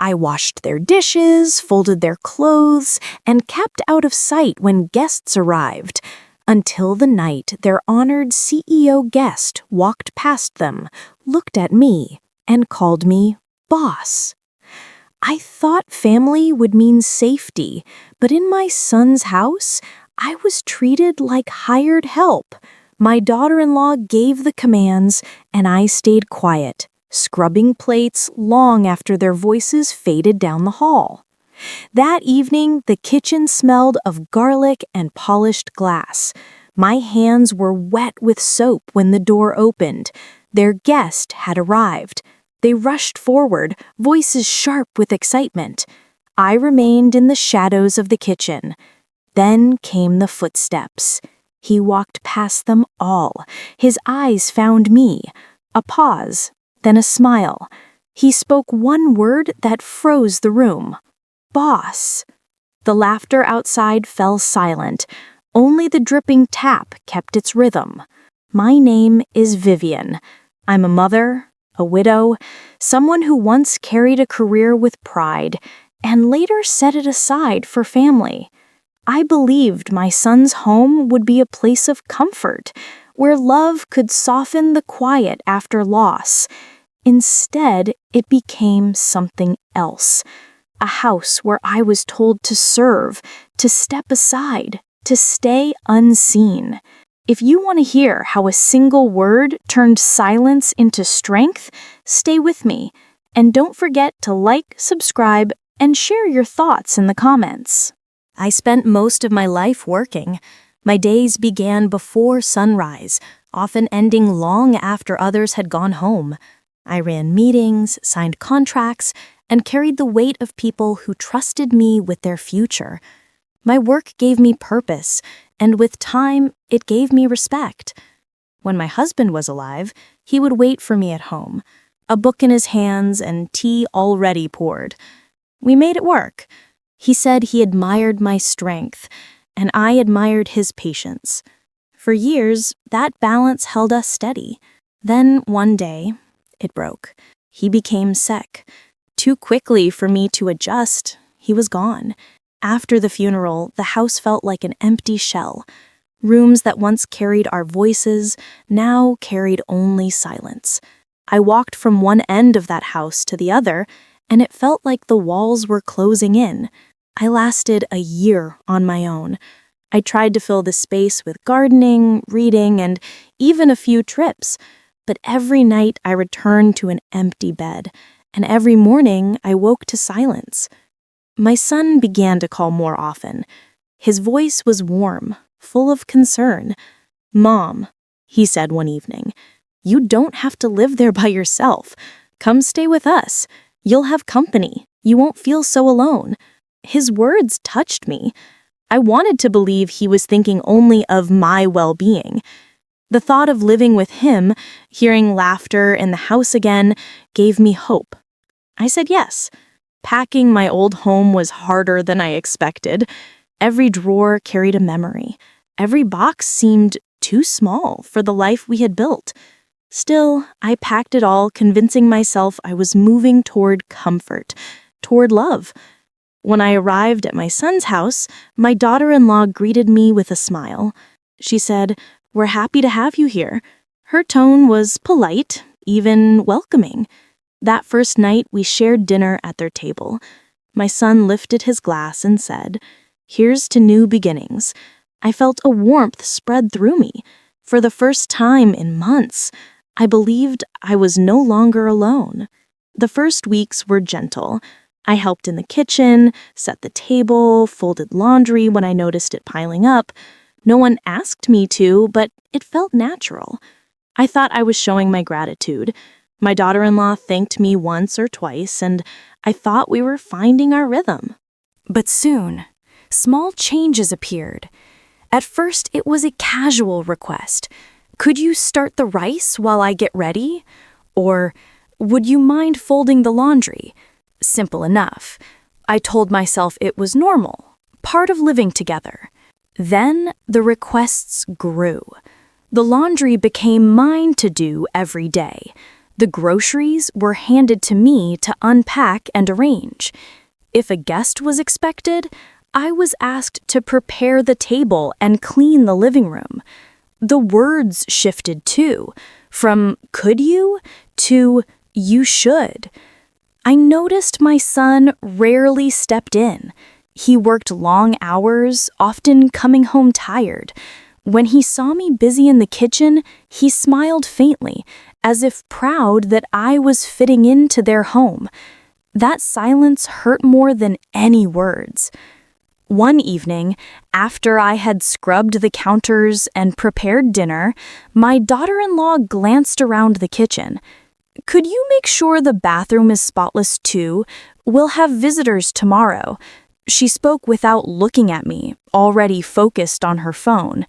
I washed their dishes, folded their clothes, and kept out of sight when guests arrived, until the night their honored CEO guest walked past them, looked at me, and called me boss. I thought family would mean safety, but in my son's house, I was treated like hired help. My daughter-in-law gave the commands, and I stayed quiet, scrubbing plates long after their voices faded down the hall. That evening, the kitchen smelled of garlic and polished glass. My hands were wet with soap when the door opened. Their guest had arrived. They rushed forward, voices sharp with excitement. I remained in the shadows of the kitchen. Then came the footsteps. He walked past them all. His eyes found me. A pause, then a smile. He spoke one word that froze the room. Boss. The laughter outside fell silent. Only the dripping tap kept its rhythm. My name is Vivian. I'm a mother, a widow, someone who once carried a career with pride and later set it aside for family. I believed my son's home would be a place of comfort, where love could soften the quiet after loss. Instead, it became something else. A house where I was told to serve, to step aside, to stay unseen. If you want to hear how a single word turned silence into strength, stay with me. And don't forget to like, subscribe, and share your thoughts in the comments. I spent most of my life working. My days began before sunrise, often ending long after others had gone home. I ran meetings, signed contracts, and carried the weight of people who trusted me with their future. My work gave me purpose, and with time, it gave me respect. When my husband was alive, he would wait for me at home, a book in his hands and tea already poured. We made it work. He said he admired my strength, and I admired his patience. For years, that balance held us steady. Then, one day, it broke. He became sick. Too quickly for me to adjust, he was gone. After the funeral, the house felt like an empty shell. Rooms that once carried our voices now carried only silence. I walked from one end of that house to the other, and it felt like the walls were closing in. I lasted a year on my own. I tried to fill the space with gardening, reading, and even a few trips. But every night I returned to an empty bed, and every morning I woke to silence. My son began to call more often. His voice was warm, full of concern. "Mom," he said one evening, "you don't have to live there by yourself. Come stay with us. You'll have company. You won't feel so alone." His words touched me. I wanted to believe he was thinking only of my well-being. The thought of living with him, hearing laughter in the house again, gave me hope. I said yes. Packing my old home was harder than I expected. Every drawer carried a memory. Every box seemed too small for the life we had built. Still, I packed it all, convincing myself I was moving toward comfort, toward love. When I arrived at my son's house, my daughter-in-law greeted me with a smile. She said, "We're happy to have you here." Her tone was polite, even welcoming. That first night, we shared dinner at their table. My son lifted his glass and said, "Here's to new beginnings." I felt a warmth spread through me. For the first time in months, I believed I was no longer alone. The first weeks were gentle. I helped in the kitchen, set the table, folded laundry when I noticed it piling up. No one asked me to, but it felt natural. I thought I was showing my gratitude. My daughter-in-law thanked me once or twice, and I thought we were finding our rhythm. But soon, small changes appeared. At first, it was a casual request. "Could you start the rice while I get ready?" Or, "Would you mind folding the laundry?" Simple enough. I told myself it was normal, part of living together. Then the requests grew. The laundry became mine to do every day. The groceries were handed to me to unpack and arrange. If a guest was expected, I was asked to prepare the table and clean the living room. The words shifted too, from "could you" to "you should." I noticed my son rarely stepped in. He worked long hours, often coming home tired. When he saw me busy in the kitchen, he smiled faintly, as if proud that I was fitting into their home. That silence hurt more than any words. One evening, after I had scrubbed the counters and prepared dinner, my daughter-in-law glanced around the kitchen. "Could you make sure the bathroom is spotless too? We'll have visitors tomorrow." She spoke without looking at me, already focused on her phone.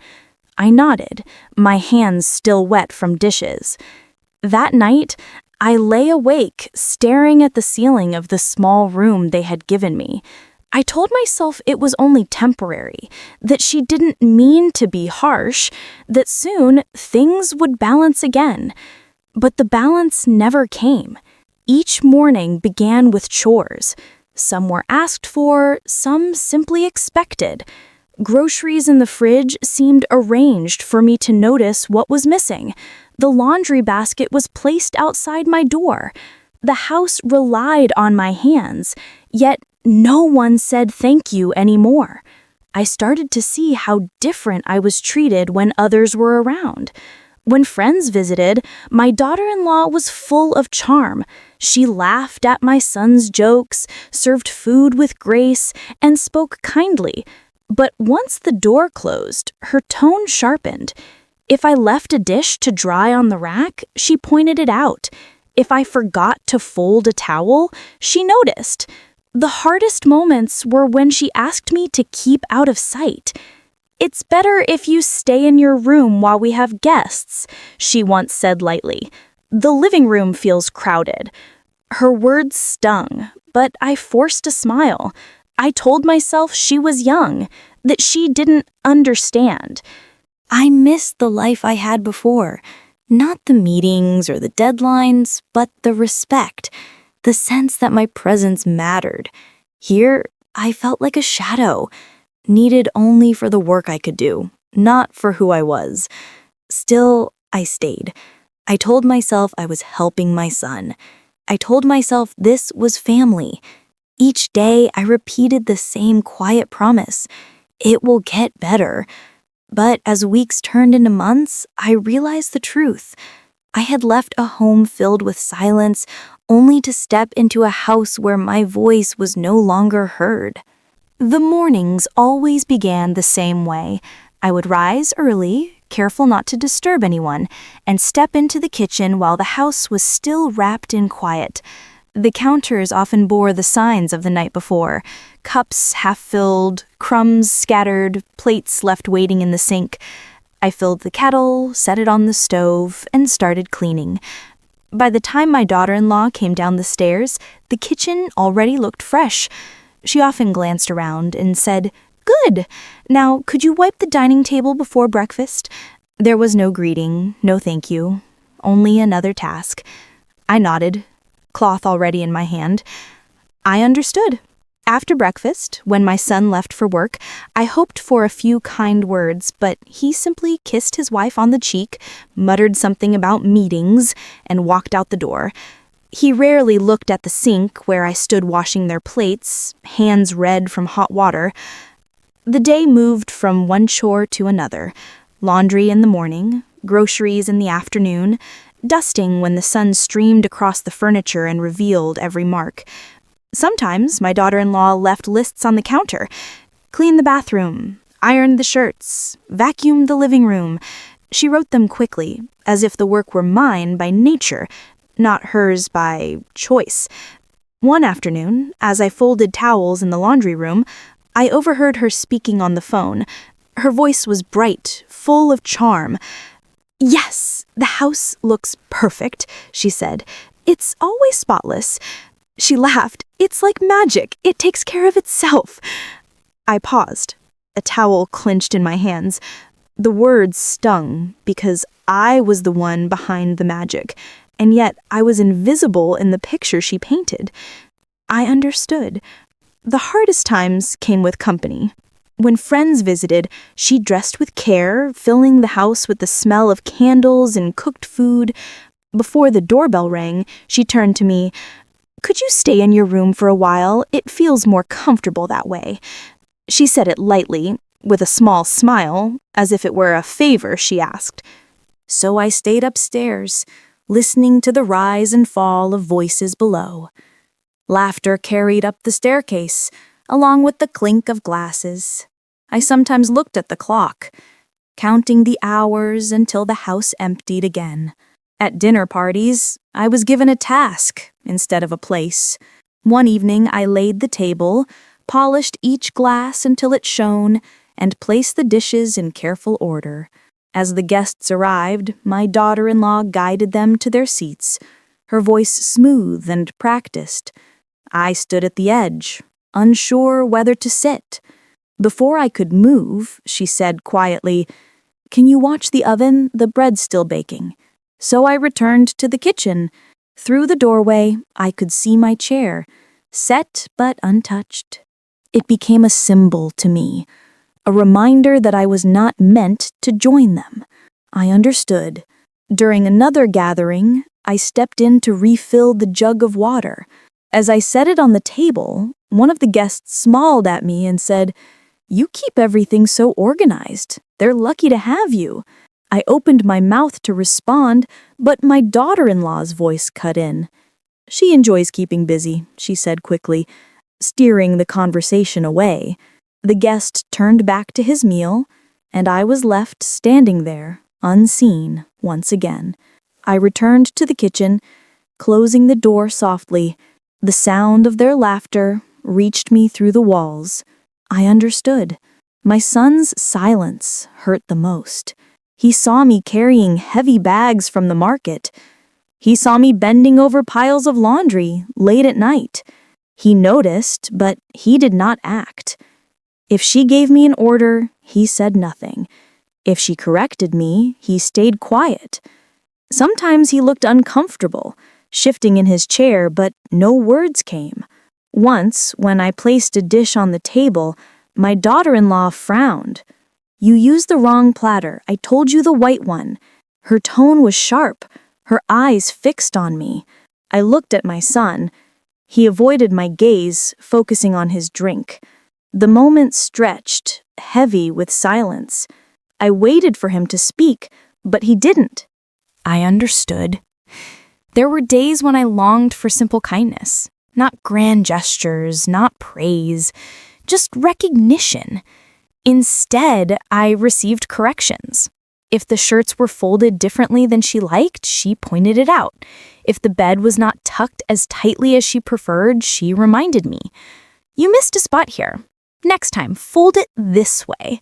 I nodded, my hands still wet from dishes. That night, I lay awake, staring at the ceiling of the small room they had given me. I told myself it was only temporary, that she didn't mean to be harsh, that soon things would balance again. But the balance never came. Each morning began with chores. Some were asked for, some simply expected. Groceries in the fridge seemed arranged for me to notice what was missing. The laundry basket was placed outside my door. The house relied on my hands, yet no one said thank you anymore. I started to see how different I was treated when others were around. When friends visited, my daughter-in-law was full of charm. She laughed at my son's jokes, served food with grace, and spoke kindly. But once the door closed, her tone sharpened. If I left a dish to dry on the rack, she pointed it out. If I forgot to fold a towel, she noticed. The hardest moments were when she asked me to keep out of sight. "It's better if you stay in your room while we have guests," she once said lightly. "The living room feels crowded." Her words stung, but I forced a smile. I told myself she was young, that she didn't understand. I missed the life I had before. Not the meetings or the deadlines, but the respect, the sense that my presence mattered. Here, I felt like a shadow, needed only for the work I could do, not for who I was. Still, I stayed. I told myself I was helping my son. I told myself this was family. Each day, I repeated the same quiet promise. It will get better. But as weeks turned into months, I realized the truth. I had left a home filled with silence, only to step into a house where my voice was no longer heard. The mornings always began the same way. I would rise early, careful not to disturb anyone, and step into the kitchen while the house was still wrapped in quiet. The counters often bore the signs of the night before: cups half filled, crumbs scattered, plates left waiting in the sink. I filled the kettle, set it on the stove, and started cleaning. By the time my daughter-in-law came down the stairs, the kitchen already looked fresh. She often glanced around and said, "Good. Now, could you wipe the dining table before breakfast?" There was no greeting, no thank you, only another task. I nodded, cloth already in my hand. I understood. After breakfast, when my son left for work, I hoped for a few kind words, but he simply kissed his wife on the cheek, muttered something about meetings, and walked out the door. He rarely looked at the sink where I stood washing their plates, hands red from hot water. The day moved from one chore to another: laundry in the morning, groceries in the afternoon, dusting when the sun streamed across the furniture and revealed every mark. Sometimes my daughter-in-law left lists on the counter: clean the bathroom, iron the shirts, vacuum the living room. She wrote them quickly, as if the work were mine by nature, not hers by choice. One afternoon, as I folded towels in the laundry room, I overheard her speaking on the phone. Her voice was bright, full of charm. "Yes, the house looks perfect," she said. "It's always spotless." She laughed. "It's like magic. It takes care of itself." I paused, a towel clenched in my hands. The words stung because I was the one behind the magic, and yet I was invisible in the picture she painted. I understood. The hardest times came with company. When friends visited, she dressed with care, filling the house with the smell of candles and cooked food. Before the doorbell rang, she turned to me. "Could you stay in your room for a while? It feels more comfortable that way." She said it lightly, with a small smile, as if it were a favor she asked. So I stayed upstairs, listening to the rise and fall of voices below. Laughter carried up the staircase, along with the clink of glasses. I sometimes looked at the clock, counting the hours until the house emptied again. At dinner parties, I was given a task instead of a place. One evening, I laid the table, polished each glass until it shone, and placed the dishes in careful order. As the guests arrived, my daughter-in-law guided them to their seats, her voice smooth and practiced. I stood at the edge, unsure whether to sit. Before I could move, she said quietly, "Can you watch the oven? The bread's still baking." So I returned to the kitchen. Through the doorway, I could see my chair, set but untouched. It became a symbol to me, a reminder that I was not meant to join them. I understood. During another gathering, I stepped in to refill the jug of water. As I set it on the table, one of the guests smiled at me and said, "You keep everything so organized. They're lucky to have you." I opened my mouth to respond, but my daughter-in-law's voice cut in. "She enjoys keeping busy," she said quickly, steering the conversation away. The guest turned back to his meal, and I was left standing there, unseen, once again. I returned to the kitchen, closing the door softly. The sound of their laughter reached me through the walls. I understood. My son's silence hurt the most. He saw me carrying heavy bags from the market. He saw me bending over piles of laundry late at night. He noticed, but he did not act. If she gave me an order, he said nothing. If she corrected me, he stayed quiet. Sometimes he looked uncomfortable, shifting in his chair, but no words came. Once, when I placed a dish on the table, my daughter-in-law frowned. "You used the wrong platter. I told you the white one." Her tone was sharp, her eyes fixed on me. I looked at my son. He avoided my gaze, focusing on his drink. The moment stretched, heavy with silence. I waited for him to speak, but he didn't. I understood. There were days when I longed for simple kindness, not grand gestures, not praise, just recognition. Instead, I received corrections. If the shirts were folded differently than she liked, she pointed it out. If the bed was not tucked as tightly as she preferred, she reminded me. "You missed a spot here. Next time, fold it this way.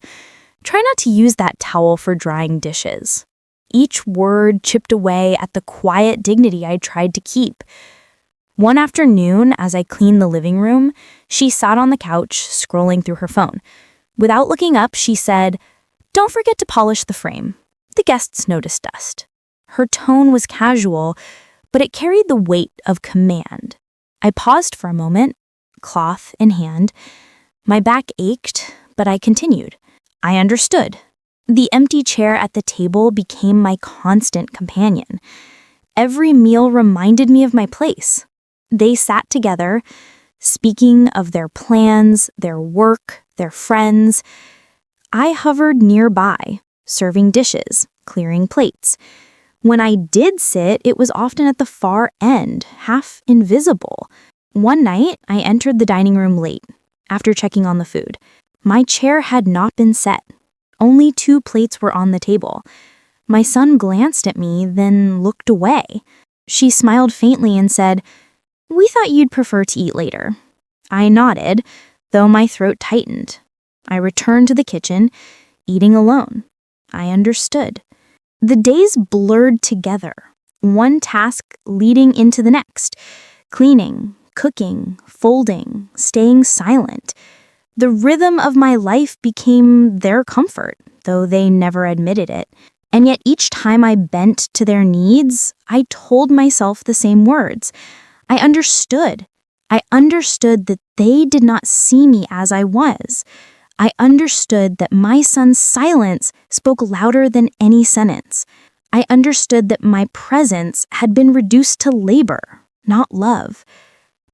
Try not to use that towel for drying dishes." Each word chipped away at the quiet dignity I tried to keep. One afternoon, as I cleaned the living room, she sat on the couch, scrolling through her phone. Without looking up, she said, "Don't forget to polish the frame. The guests noticed dust." Her tone was casual, but it carried the weight of command. I paused for a moment, cloth in hand. My back ached, but I continued. I understood. The empty chair at the table became my constant companion. Every meal reminded me of my place. They sat together, speaking of their plans, their work, their friends. I hovered nearby, serving dishes, clearing plates. When I did sit, it was often at the far end, half invisible. One night, I entered the dining room late, after checking on the food. My chair had not been set. Only 2 plates were on the table. My son glanced at me, then looked away. She smiled faintly and said, "We thought you'd prefer to eat later." I nodded, though my throat tightened. I returned to the kitchen, eating alone. I understood. The days blurred together, one task leading into the next. Cleaning, cooking, folding, staying silent. The rhythm of my life became their comfort, though they never admitted it. And yet each time I bent to their needs, I told myself the same words. I understood. I understood that they did not see me as I was. I understood that my son's silence spoke louder than any sentence. I understood that my presence had been reduced to labor, not love.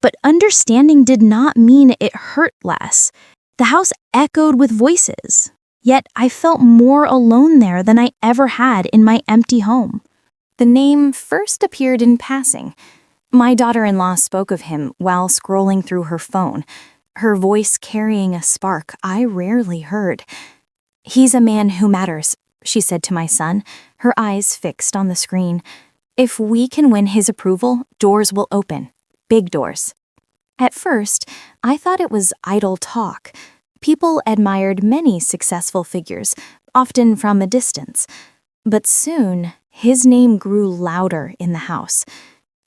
But understanding did not mean it hurt less. The house echoed with voices, yet I felt more alone there than I ever had in my empty home. The name first appeared in passing. My daughter-in-law spoke of him while scrolling through her phone, her voice carrying a spark I rarely heard. "He's a man who matters," she said to my son, her eyes fixed on the screen. "If we can win his approval, doors will open. Big doors." At first, I thought it was idle talk. People admired many successful figures, often from a distance. But soon, his name grew louder in the house.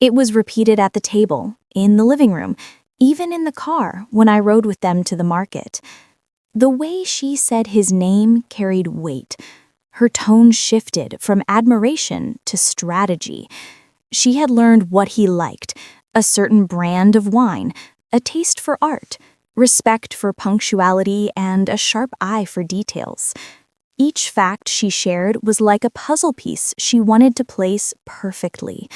It was repeated at the table, in the living room, even in the car when I rode with them to the market. The way she said his name carried weight. Her tone shifted from admiration to strategy. She had learned what he liked, a certain brand of wine, a taste for art, respect for punctuality, and a sharp eye for details. Each fact she shared was like a puzzle piece she wanted to place perfectly.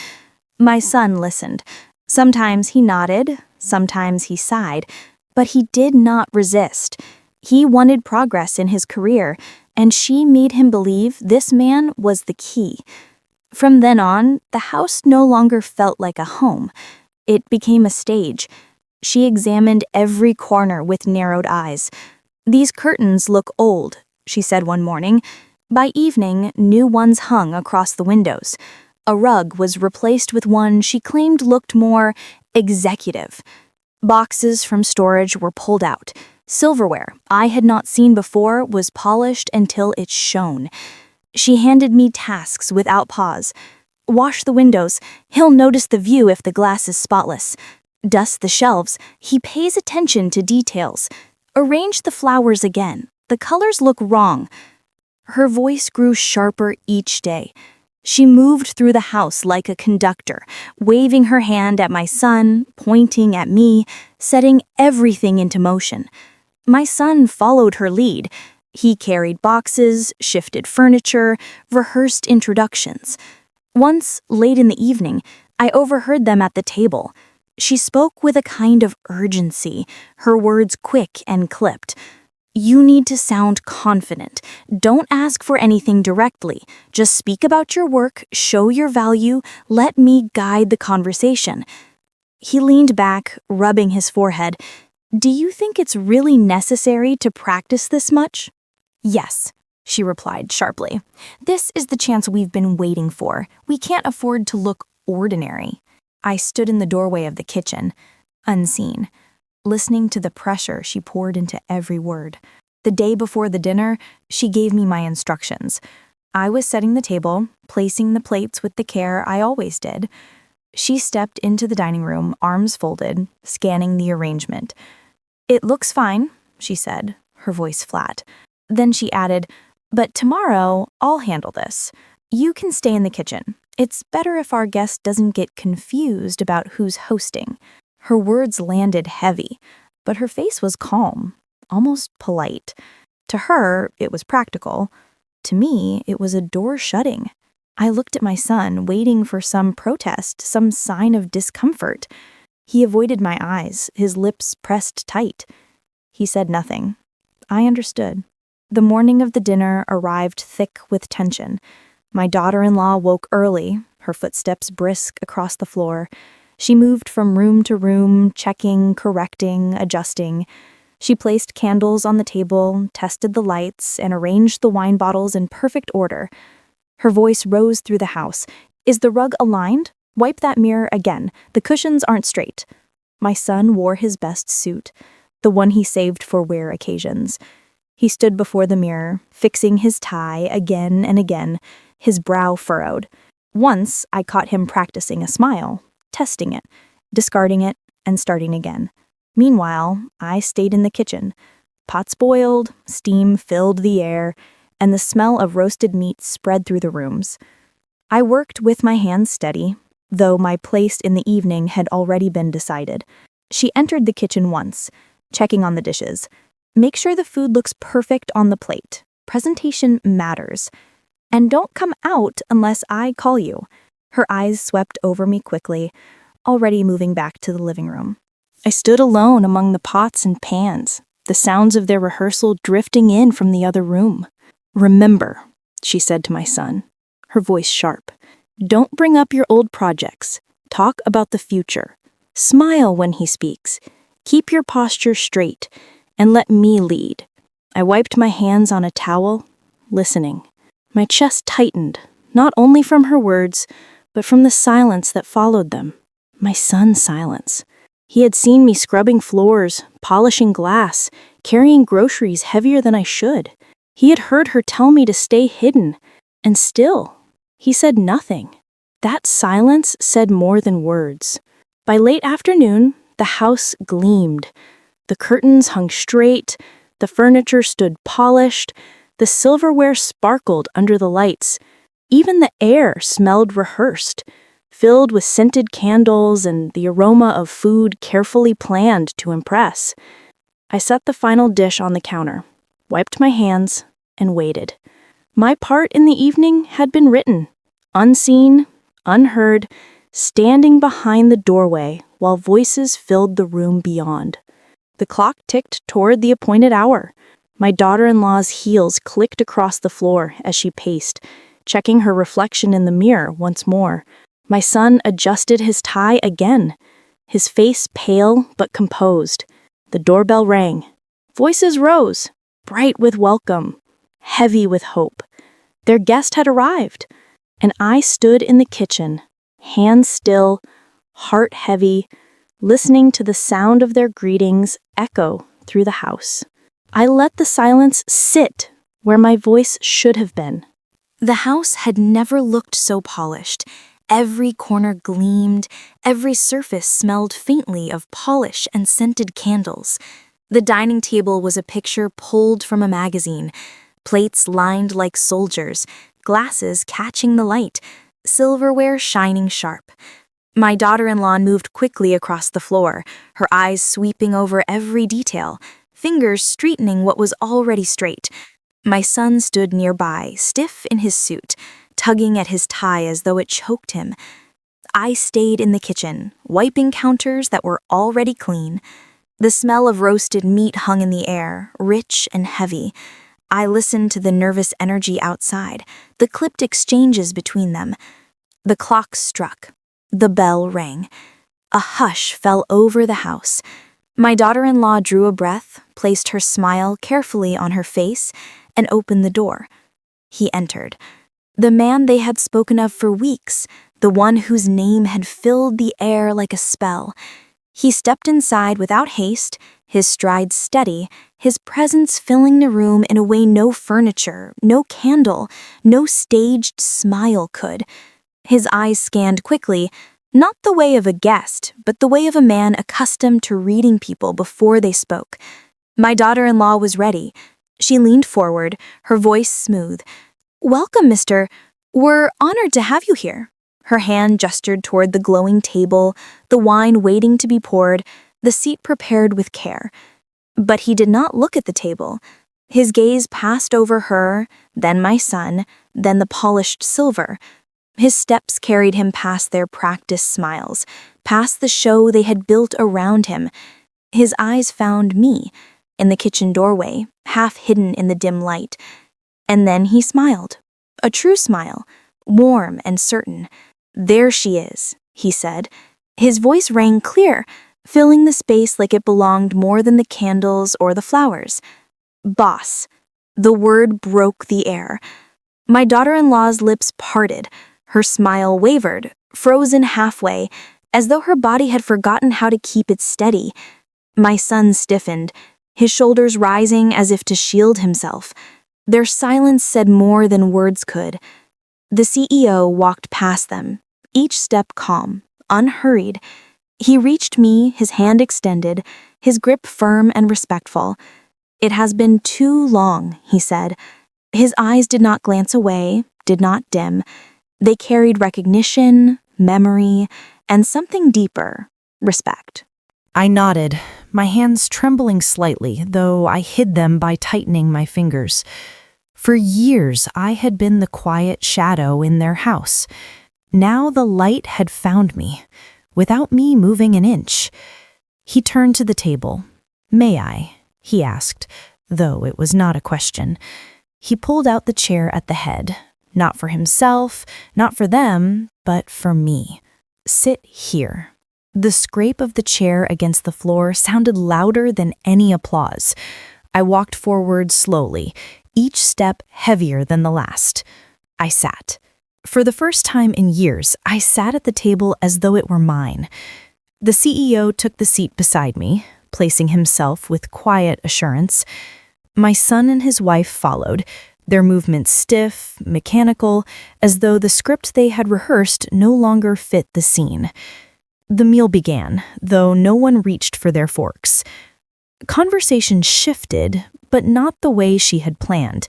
My son listened. Sometimes he nodded, sometimes he sighed, but he did not resist. He wanted progress in his career, and she made him believe this man was the key. From then on, the house no longer felt like a home. It became a stage. She examined every corner with narrowed eyes. "These curtains look old," she said one morning. By evening, new ones hung across the windows. A rug was replaced with one she claimed looked more executive. Boxes from storage were pulled out. Silverware I had not seen before was polished until it shone. She handed me tasks without pause. "Wash the windows. He'll notice the view if the glass is spotless. Dust the shelves. He pays attention to details. Arrange the flowers again. The colors look wrong." Her voice grew sharper each day. She moved through the house like a conductor, waving her hand at my son, pointing at me, setting everything into motion. My son followed her lead. He carried boxes, shifted furniture, rehearsed introductions. Once, late in the evening, I overheard them at the table. She spoke with a kind of urgency, her words quick and clipped. "You need to sound confident. Don't ask for anything directly. Just speak about your work, show your value, let me guide the conversation." He leaned back, rubbing his forehead. "Do you think it's really necessary to practice this much?" "Yes," she replied sharply. "This is the chance we've been waiting for. We can't afford to look ordinary." I stood in the doorway of the kitchen, unseen, listening to the pressure she poured into every word. The day before the dinner, she gave me my instructions. I was setting the table, placing the plates with the care I always did. She stepped into the dining room, arms folded, scanning the arrangement. "It looks fine," she said, her voice flat. Then she added, "But tomorrow, I'll handle this. You can stay in the kitchen. It's better if our guest doesn't get confused about who's hosting." Her words landed heavy, but her face was calm, almost polite. To her, it was practical. To me, it was a door shutting. I looked at my son, waiting for some protest, some sign of discomfort. He avoided my eyes, his lips pressed tight. He said nothing. I understood. The morning of the dinner arrived thick with tension. My daughter-in-law woke early, her footsteps brisk across the floor. She moved from room to room, checking, correcting, adjusting. She placed candles on the table, tested the lights, and arranged the wine bottles in perfect order. Her voice rose through the house. "Is the rug aligned? Wipe that mirror again. The cushions aren't straight." My son wore his best suit, the one he saved for rare occasions. He stood before the mirror, fixing his tie again and again, his brow furrowed. Once, I caught him practicing a smile, testing it, discarding it, and starting again. Meanwhile, I stayed in the kitchen. Pots boiled, steam filled the air, and the smell of roasted meat spread through the rooms. I worked with my hands steady, though my place in the evening had already been decided. She entered the kitchen once, checking on the dishes. Make sure the food looks perfect on the plate. Presentation matters. And don't come out unless I call you. Her eyes swept over me quickly, already moving back to the living room. I stood alone among the pots and pans, the sounds of their rehearsal drifting in from the other room. "Remember," she said to my son, her voice sharp, "don't bring up your old projects. Talk about the future. Smile when he speaks. Keep your posture straight, and let me lead." I wiped my hands on a towel, listening. My chest tightened, not only from her words, but from the silence that followed them. My son's silence. He had seen me scrubbing floors, polishing glass, carrying groceries heavier than I should. He had heard her tell me to stay hidden, and still, he said nothing. That silence said more than words. By late afternoon, the house gleamed. The curtains hung straight, the furniture stood polished, the silverware sparkled under the lights. Even the air smelled rehearsed, filled with scented candles and the aroma of food carefully planned to impress. I set the final dish on the counter, wiped my hands, and waited. My part in the evening had been written, unseen, unheard, standing behind the doorway while voices filled the room beyond. The clock ticked toward the appointed hour. My daughter-in-law's heels clicked across the floor as she paced, checking her reflection in the mirror once more. My son adjusted his tie again, his face pale but composed. The doorbell rang. Voices rose, bright with welcome, heavy with hope. Their guest had arrived, and I stood in the kitchen, hands still, heart heavy, listening to the sound of their greetings echo through the house. I let the silence sit where my voice should have been. The house had never looked so polished. Every corner gleamed, every surface smelled faintly of polish and scented candles. The dining table was a picture pulled from a magazine, plates lined like soldiers, glasses catching the light, silverware shining sharp. My daughter-in-law moved quickly across the floor, her eyes sweeping over every detail, fingers straightening what was already straight. My son stood nearby, stiff in his suit, tugging at his tie as though it choked him. I stayed in the kitchen, wiping counters that were already clean. The smell of roasted meat hung in the air, rich and heavy. I listened to the nervous energy outside, the clipped exchanges between them. The clock struck. The bell rang. A hush fell over the house. My daughter-in-law drew a breath, placed her smile carefully on her face, and opened the door. He entered. The man they had spoken of for weeks, the one whose name had filled the air like a spell. He stepped inside without haste, his stride steady, his presence filling the room in a way no furniture, no candle, no staged smile could. His eyes scanned quickly, not the way of a guest, but the way of a man accustomed to reading people before they spoke. My daughter-in-law was ready. She leaned forward, her voice smooth. "Welcome, Mr. We're honored to have you here." Her hand gestured toward the glowing table, the wine waiting to be poured, the seat prepared with care. But he did not look at the table. His gaze passed over her, then my son, then the polished silver. His steps carried him past their practiced smiles, past the show they had built around him. His eyes found me, in the kitchen doorway, half hidden in the dim light. And then he smiled. A true smile, warm and certain. "There she is," he said. His voice rang clear, filling the space like it belonged more than the candles or the flowers. "Boss." The word broke the air. My daughter-in-law's lips parted. Her smile wavered, frozen halfway, as though her body had forgotten how to keep it steady. My son stiffened, his shoulders rising as if to shield himself. Their silence said more than words could. The CEO walked past them, each step calm, unhurried. He reached me, his hand extended, his grip firm and respectful. "It has been too long," he said. His eyes did not glance away, did not dim. They carried recognition, memory, and something deeper, respect. I nodded, my hands trembling slightly, though I hid them by tightening my fingers. For years, I had been the quiet shadow in their house. Now the light had found me, without me moving an inch. He turned to the table. "May I?" he asked, though it was not a question. He pulled out the chair at the head, not for himself, not for them, but for me. "Sit here." The scrape of the chair against the floor sounded louder than any applause. I walked forward slowly, each step heavier than the last. I sat. For the first time in years, I sat at the table as though it were mine. The CEO took the seat beside me, placing himself with quiet assurance. My son and his wife followed, their movements stiff, mechanical, as though the script they had rehearsed no longer fit the scene. The meal began, though no one reached for their forks. Conversation shifted, but not the way she had planned.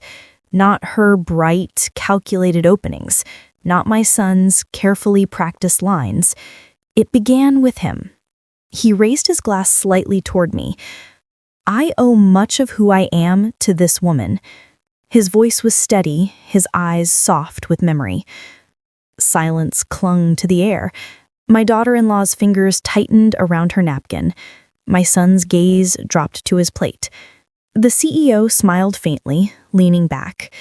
Not her bright, calculated openings, not my son's carefully practiced lines. It began with him. He raised his glass slightly toward me. "I owe much of who I am to this woman." His voice was steady, his eyes soft with memory. Silence clung to the air. My daughter-in-law's fingers tightened around her napkin. My son's gaze dropped to his plate. The CEO smiled faintly, leaning back.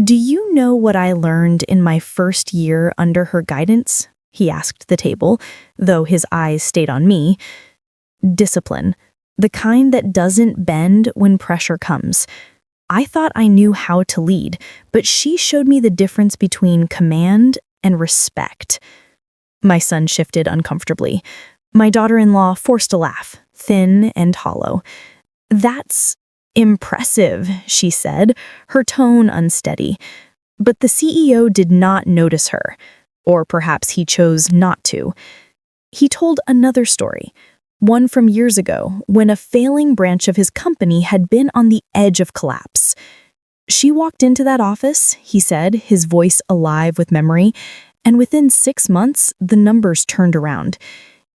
"Do you know what I learned in my first year under her guidance?" he asked the table, though his eyes stayed on me. "Discipline, the kind that doesn't bend when pressure comes." I thought I knew how to lead, but she showed me the difference between command and respect. My son shifted uncomfortably. My daughter-in-law forced a laugh, thin and hollow. "That's impressive," she said, her tone unsteady. But the CEO did not notice her, or perhaps he chose not to. He told another story, one from years ago, when a failing branch of his company had been on the edge of collapse. "She walked into that office," he said, his voice alive with memory, "and within 6 months, the numbers turned around.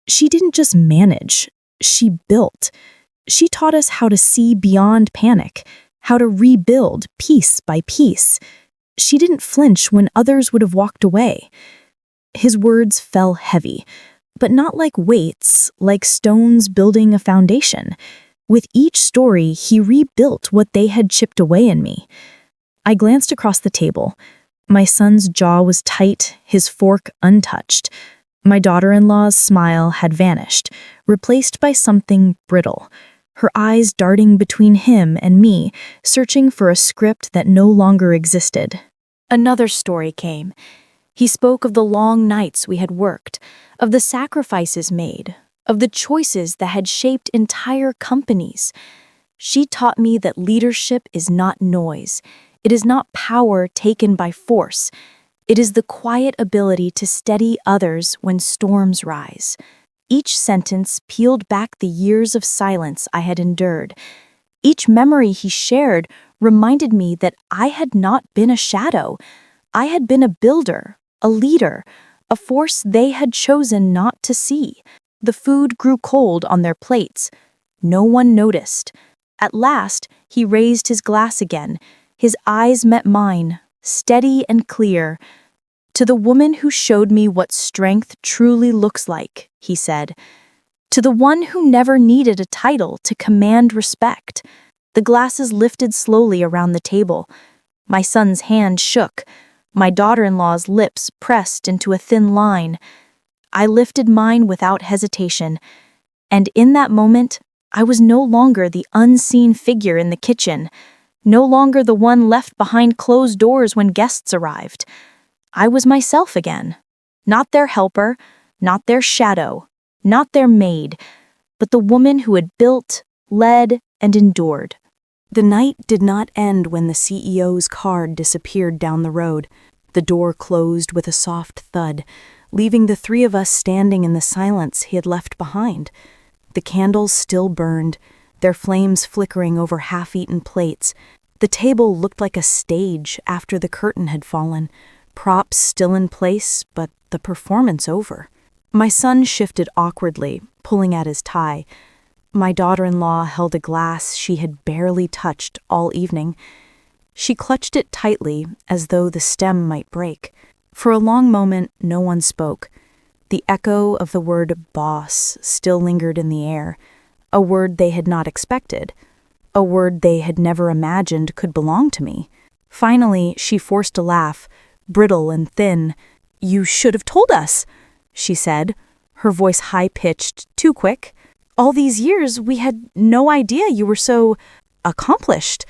She didn't just manage, she built. She taught us how to see beyond panic, how to rebuild piece by piece. She didn't flinch when others would have walked away." His words fell heavy, but not like weights, like stones building a foundation. With each story, he rebuilt what they had chipped away in me. I glanced across the table. My son's jaw was tight, his fork untouched. My daughter-in-law's smile had vanished, replaced by something brittle, her eyes darting between him and me, searching for a script that no longer existed. Another story came. He spoke of the long nights we had worked, of the sacrifices made, of the choices that had shaped entire companies. She taught me that leadership is not noise. It is not power taken by force. It is the quiet ability to steady others when storms rise. Each sentence peeled back the years of silence I had endured. Each memory he shared reminded me that I had not been a shadow. I had been a builder, a leader, a force they had chosen not to see. The food grew cold on their plates. No one noticed. At last, he raised his glass again. His eyes met mine, steady and clear. "To the woman who showed me what strength truly looks like," he said. "To the one who never needed a title to command respect." The glasses lifted slowly around the table. My son's hand shook. My daughter-in-law's lips pressed into a thin line. I lifted mine without hesitation. And in that moment, I was no longer the unseen figure in the kitchen, no longer the one left behind closed doors when guests arrived. I was myself again. Not their helper, not their shadow, not their maid, but the woman who had built, led, and endured. The night did not end when the CEO's car disappeared down the road. The door closed with a soft thud, leaving the three of us standing in the silence he had left behind. The candles still burned, their flames flickering over half-eaten plates. The table looked like a stage after the curtain had fallen, props still in place, but the performance over. My son shifted awkwardly, pulling at his tie. My daughter-in-law held a glass she had barely touched all evening. She clutched it tightly, as though the stem might break. For a long moment, no one spoke. The echo of the word boss still lingered in the air, a word they had not expected, a word they had never imagined could belong to me. Finally, she forced a laugh, brittle and thin. "You should have told us," she said, her voice high-pitched, too quick. "All these years, we had no idea you were so accomplished."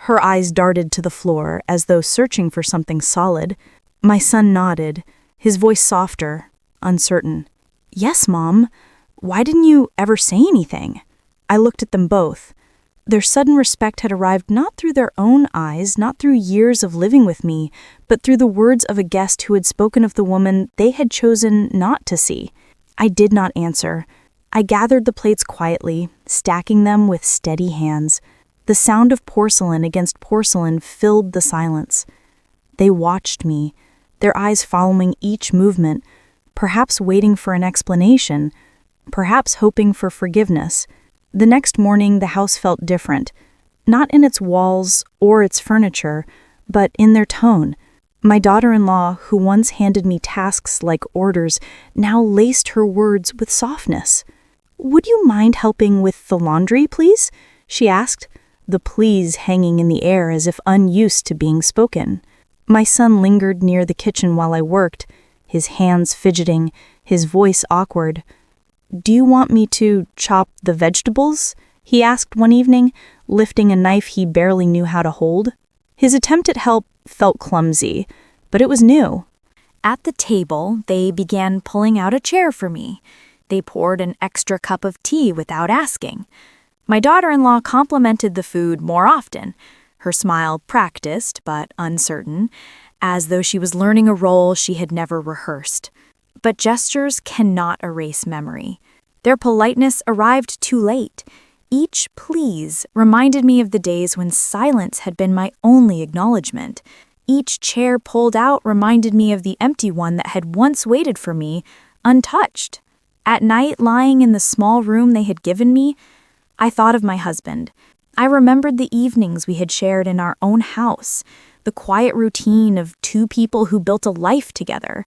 Her eyes darted to the floor as though searching for something solid. My son nodded, his voice softer, uncertain. "Yes, Mom. Why didn't you ever say anything?" I looked at them both. Their sudden respect had arrived not through their own eyes, not through years of living with me, but through the words of a guest who had spoken of the woman they had chosen not to see. I did not answer. I gathered the plates quietly, stacking them with steady hands. The sound of porcelain against porcelain filled the silence. They watched me, their eyes following each movement, perhaps waiting for an explanation, perhaps hoping for forgiveness. The next morning, the house felt different, not in its walls or its furniture, but in their tone. My daughter-in-law, who once handed me tasks like orders, now laced her words with softness. "Would you mind helping with the laundry, please?" she asked, the please hanging in the air as if unused to being spoken. My son lingered near the kitchen while I worked, his hands fidgeting, his voice awkward. "Do you want me to chop the vegetables?" he asked one evening, lifting a knife he barely knew how to hold. His attempt at help felt clumsy, but it was new. At the table, they began pulling out a chair for me. They poured an extra cup of tea without asking. My daughter-in-law complimented the food more often, her smile practiced but uncertain, as though she was learning a role she had never rehearsed. But gestures cannot erase memory. Their politeness arrived too late. Each please reminded me of the days when silence had been my only acknowledgement. Each chair pulled out reminded me of the empty one that had once waited for me, untouched. At night, lying in the small room they had given me, I thought of my husband. I remembered the evenings we had shared in our own house, the quiet routine of two people who built a life together.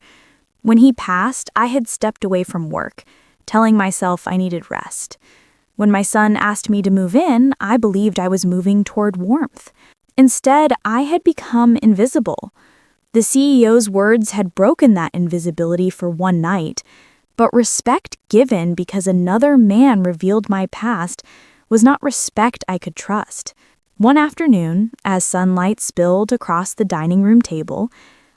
When he passed, I had stepped away from work, telling myself I needed rest. When my son asked me to move in, I believed I was moving toward warmth. Instead, I had become invisible. The CEO's words had broken that invisibility for one night, but respect given because another man revealed my past was not respect I could trust. One afternoon, as sunlight spilled across the dining room table,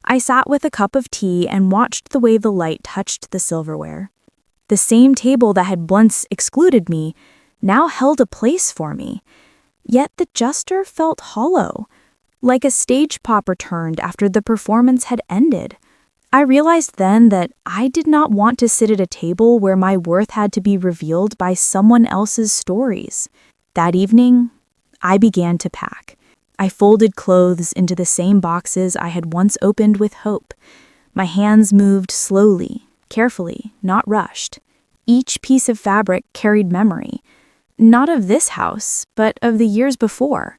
I sat with a cup of tea and watched the way the light touched the silverware. The same table that had once excluded me now held a place for me. Yet the jester felt hollow, like a stage pop returned after the performance had ended. I realized then that I did not want to sit at a table where my worth had to be revealed by someone else's stories. That evening, I began to pack. I folded clothes into the same boxes I had once opened with hope. My hands moved slowly, carefully, not rushed. Each piece of fabric carried memory, not of this house, but of the years before.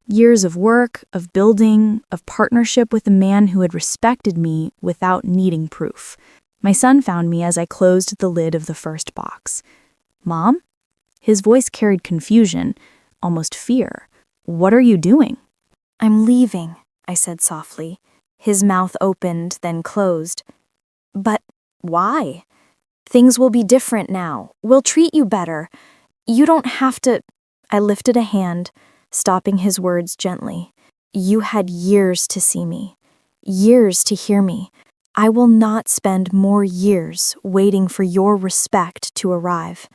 Years of work, of building, of partnership with a man who had respected me without needing proof. My son found me as I closed the lid of the first box. "Mom?" His voice carried confusion, almost fear. "What are you doing?" "I'm leaving," I said softly. His mouth opened, then closed. "But why? Things will be different now. We'll treat you better. You don't have to—" I lifted a hand, stopping his words gently. "You had years to see me, years to hear me. I will not spend more years waiting for your respect to arrive."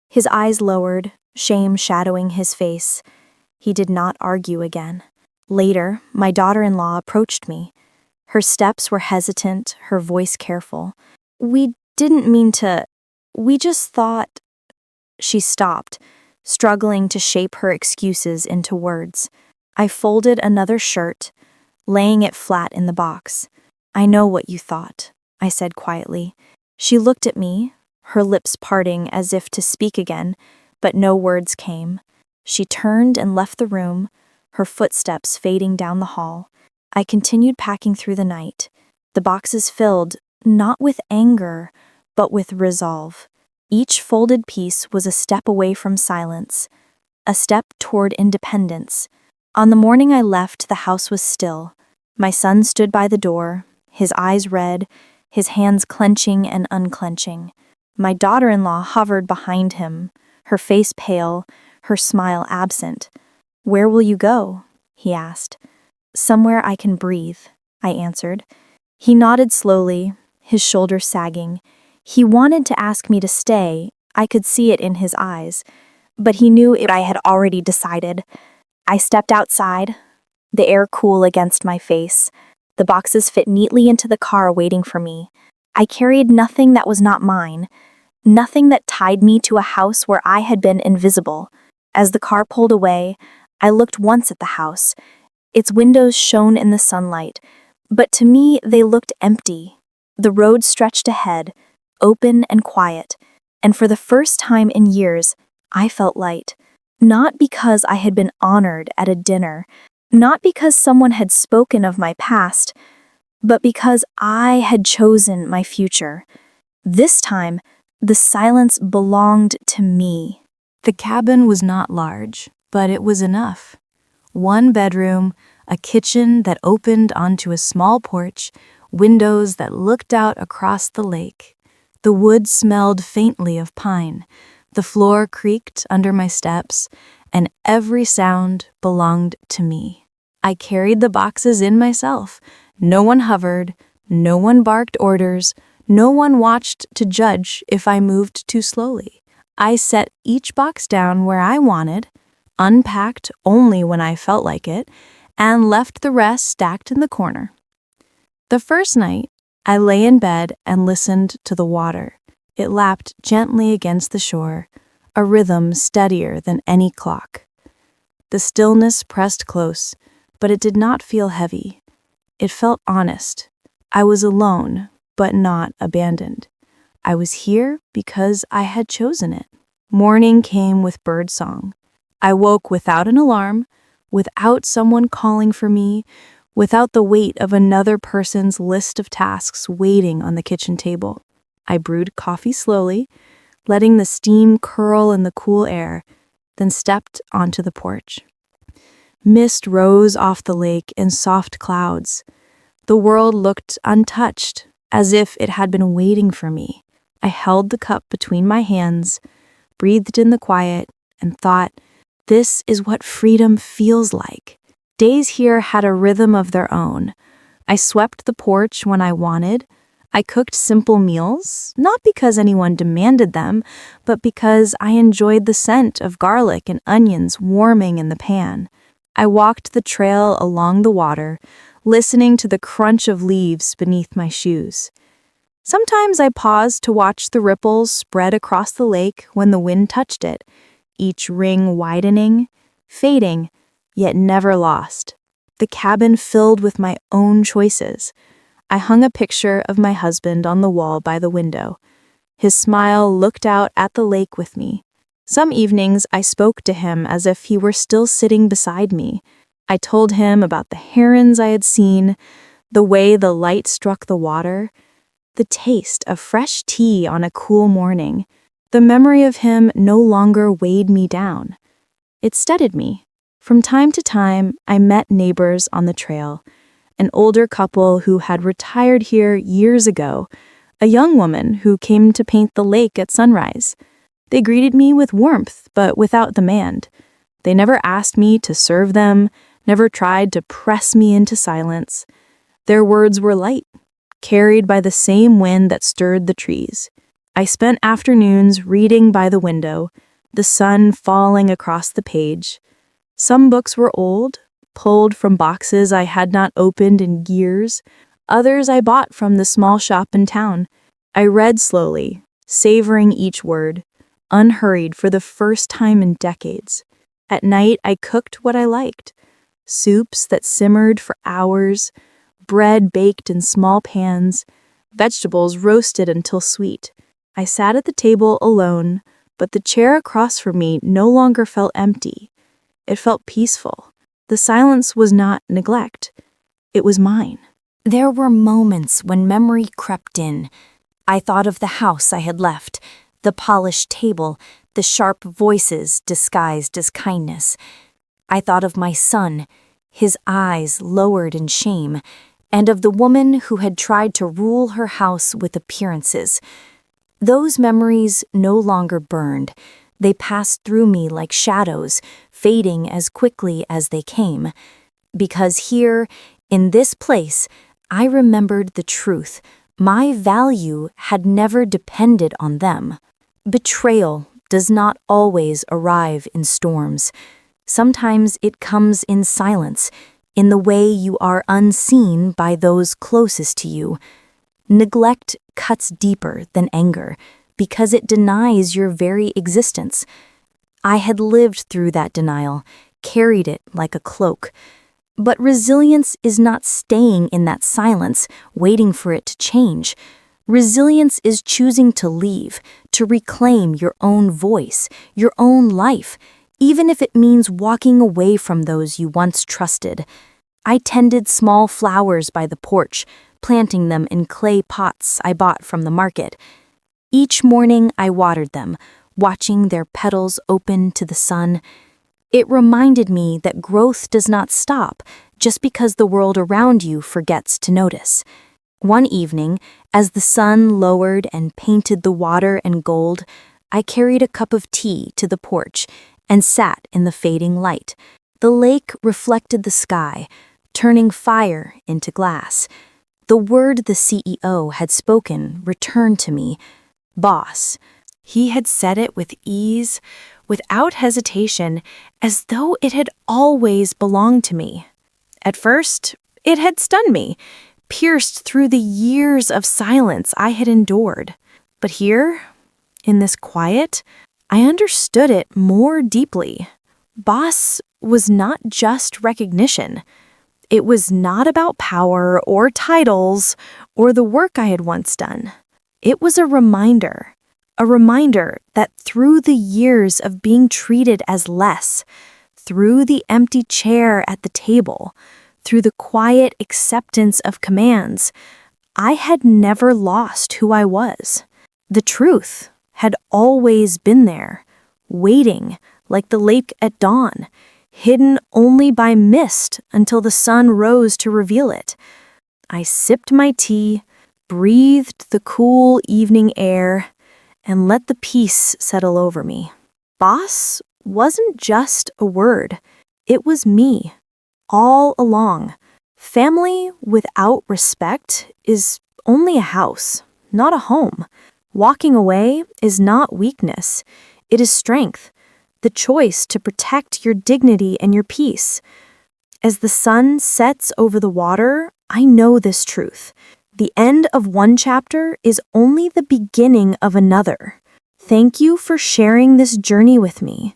His eyes lowered, shame shadowing his face. He did not argue again. Later, my daughter-in-law approached me. Her steps were hesitant, her voice careful. "We didn't mean to. We just thought—" She stopped, struggling to shape her excuses into words. I folded another shirt, laying it flat in the box. "I know what you thought," I said quietly. She looked at me, her lips parting as if to speak again, but no words came. She turned and left the room, her footsteps fading down the hall. I continued packing through the night, the boxes filled, not with anger, but with resolve. Each folded piece was a step away from silence, a step toward independence. On the morning I left, the house was still. My son stood by the door, his eyes red, his hands clenching and unclenching. My daughter-in-law hovered behind him, her face pale, her smile absent. "Where will you go?" he asked. "Somewhere I can breathe," I answered. He nodded slowly, his shoulders sagging. He wanted to ask me to stay, I could see it in his eyes, but he knew I had already decided. I stepped outside, the air cool against my face. The boxes fit neatly into the car waiting for me. I carried nothing that was not mine, nothing that tied me to a house where I had been invisible. As the car pulled away, I looked once at the house. Its windows shone in the sunlight, but to me they looked empty. The road stretched ahead, open and quiet, and for the first time in years, I felt light. Not because I had been honored at a dinner, not because someone had spoken of my past, but because I had chosen my future. This time, the silence belonged to me. The cabin was not large, but it was enough. One bedroom, a kitchen that opened onto a small porch, windows that looked out across the lake. The wood smelled faintly of pine. The floor creaked under my steps, and every sound belonged to me. I carried the boxes in myself. No one hovered, no one barked orders, no one watched to judge if I moved too slowly. I set each box down where I wanted, unpacked only when I felt like it, and left the rest stacked in the corner. The first night, I lay in bed and listened to the water. It lapped gently against the shore, a rhythm steadier than any clock. The stillness pressed close, but it did not feel heavy. It felt honest. I was alone, but not abandoned. I was here because I had chosen it. Morning came with birdsong. I woke without an alarm, without someone calling for me, without the weight of another person's list of tasks waiting on the kitchen table. I brewed coffee slowly, letting the steam curl in the cool air, then stepped onto the porch. Mist rose off the lake in soft clouds. The world looked untouched, as if it had been waiting for me. I held the cup between my hands, breathed in the quiet, and thought, this is what freedom feels like. Days here had a rhythm of their own. I swept the porch when I wanted. I cooked simple meals, not because anyone demanded them, but because I enjoyed the scent of garlic and onions warming in the pan. I walked the trail along the water, listening to the crunch of leaves beneath my shoes. Sometimes I paused to watch the ripples spread across the lake when the wind touched it, each ring widening, fading, yet never lost. The cabin filled with my own choices. I hung a picture of my husband on the wall by the window. His smile looked out at the lake with me. Some evenings I spoke to him as if he were still sitting beside me. I told him about the herons I had seen, the way the light struck the water, the taste of fresh tea on a cool morning. The memory of him no longer weighed me down. It steadied me. From time to time, I met neighbors on the trail, an older couple who had retired here years ago, a young woman who came to paint the lake at sunrise. They greeted me with warmth, but without demand. They never asked me to serve them, never tried to press me into silence. Their words were light, carried by the same wind that stirred the trees. I spent afternoons reading by the window, the sun falling across the page. Some books were old, pulled from boxes I had not opened in years. Others I bought from the small shop in town. I read slowly, savoring each word, unhurried for the first time in decades. At night, I cooked what I liked. soups that simmered for hours, bread baked in small pans, vegetables roasted until sweet. I sat at the table alone, but the chair across from me no longer felt empty. It felt peaceful. The silence was not neglect. It was mine. There were moments when memory crept in. I thought of the house I had left, the polished table, the sharp voices disguised as kindness. I thought of my son, his eyes lowered in shame, and of the woman who had tried to rule her house with appearances. Those memories no longer burned. They passed through me like shadows, fading as quickly as they came. Because here, in this place, I remembered the truth. My value had never depended on them. Betrayal does not always arrive in storms. Sometimes it comes in silence, in the way you are unseen by those closest to you. Neglect cuts deeper than anger because it denies your very existence. I had lived through that denial, carried it like a cloak. But resilience is not staying in that silence, waiting for it to change. Resilience is choosing to leave, to reclaim your own voice, your own life, even if it means walking away from those you once trusted. I tended small flowers by the porch, planting them in clay pots I bought from the market. Each morning I watered them, watching their petals open to the sun. It reminded me that growth does not stop just because the world around you forgets to notice. One evening, as the sun lowered and painted the water and gold, I carried a cup of tea to the porch and sat in the fading light. The lake reflected the sky, turning fire into glass. The word the CEO had spoken returned to me, boss. He had said it with ease, without hesitation, as though it had always belonged to me. At first, it had stunned me, pierced through the years of silence I had endured. But here, in this quiet, I understood it more deeply. Boss was not just recognition. It was not about power or titles or the work I had once done. It was a reminder that through the years of being treated as less, through the empty chair at the table, through the quiet acceptance of commands, I had never lost who I was. The truth had always been there, waiting like the lake at dawn, hidden only by mist until the sun rose to reveal it. I sipped my tea, breathed the cool evening air, and let the peace settle over me. Boss wasn't just a word. It was me, all along. Family without respect is only a house, not a home. Walking away is not weakness. It is strength, the choice to protect your dignity and your peace. As the sun sets over the water, I know this truth. The end of one chapter is only the beginning of another. Thank you for sharing this journey with me.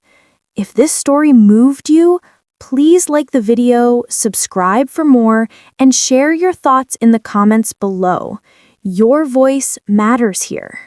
If this story moved you, please like the video, subscribe for more, and share your thoughts in the comments below. Your voice matters here.